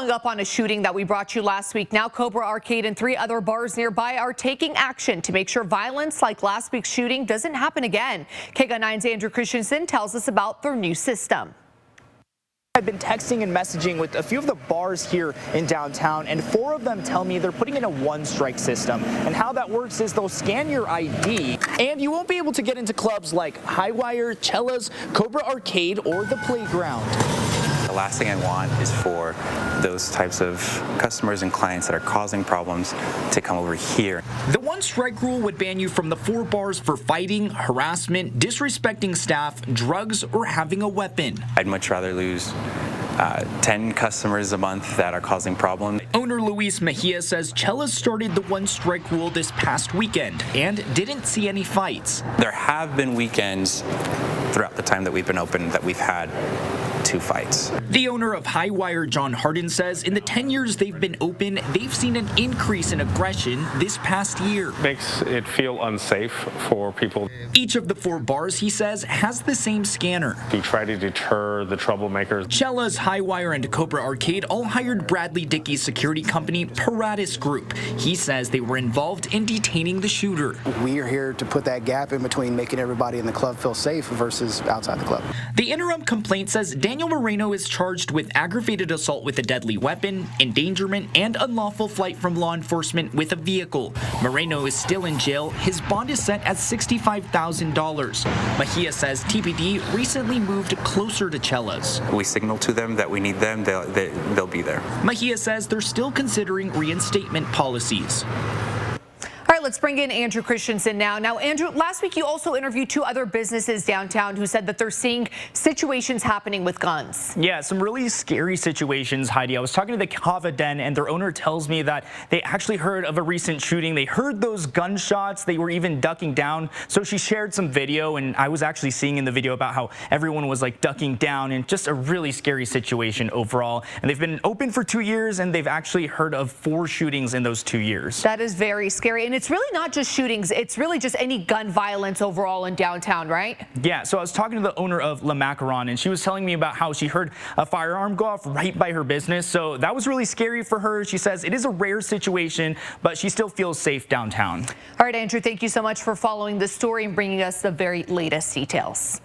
Following up on a shooting that we brought you last week, now Cobra Arcade and 3 other bars nearby are taking action to make sure violence like last week's shooting doesn't happen again. KGUN 9's Andrew Christensen tells us about their new system. I've been texting and messaging with a few of the bars here in downtown, and 4 of them tell me they're putting in a one-strike system. And how that works is they'll scan your ID, and you won't be able to get into clubs like Highwire, Cella's, Cobra Arcade, or the Playground. The last thing I want is for those types of customers and clients that are causing problems to come over here. The one-strike rule would ban you from the 4 bars for fighting, harassment, disrespecting staff, drugs, or having a weapon. I'd much rather lose 10 customers a month that are causing problems. Owner Luis Mejia says Cella's started the one-strike rule this past weekend and didn't see any fights. There have been weekends throughout the time that we've been open that we've had 2 fights. The owner of Highwire, John Harden, says in the 10 years they've been open, they've seen an increase in aggression this past year. Makes it feel unsafe for people. Each of the 4 bars, he says, has the same scanner. To try to deter the troublemakers. Cella's, Highwire, and Cobra Arcade all hired Bradley Dickey's security company, Paratus Group. He says they were involved in detaining the shooter. We are here to put that gap in between making everybody in the club feel safe versus outside the club. The interim complaint says Daniel Moreno is charged with aggravated assault with a deadly weapon, endangerment, and unlawful flight from law enforcement with a vehicle. Moreno is still in jail. His bond is set at $65,000. Mejia says TPD recently moved closer to Cella's. We signal to them that we need them, they'll be there. Mejia says they're still considering reinstatement policies. All right, let's bring in Andrew Christensen now. Now, Andrew, last week you also interviewed 2 other businesses downtown who said that they're seeing situations happening with guns. Yeah, some really scary situations, Heidi. I was talking to the Kava Den, and their owner tells me that they actually heard of a recent shooting. They heard those gunshots. They were even ducking down. So she shared some video, and I was actually seeing in the video about how everyone was like ducking down, and just a really scary situation overall. And they've been open for 2 years, and they've actually heard of 4 shootings in those 2 years. That is very scary. And it's really not just shootings. It's really just any gun violence overall in downtown, right? Yeah, so I was talking to the owner of La Macaron, and she was telling me about how she heard a firearm go off right by her business. So that was really scary for her. She says it is a rare situation, but she still feels safe downtown. All right, Andrew, thank you so much for following this story and bringing us the very latest details.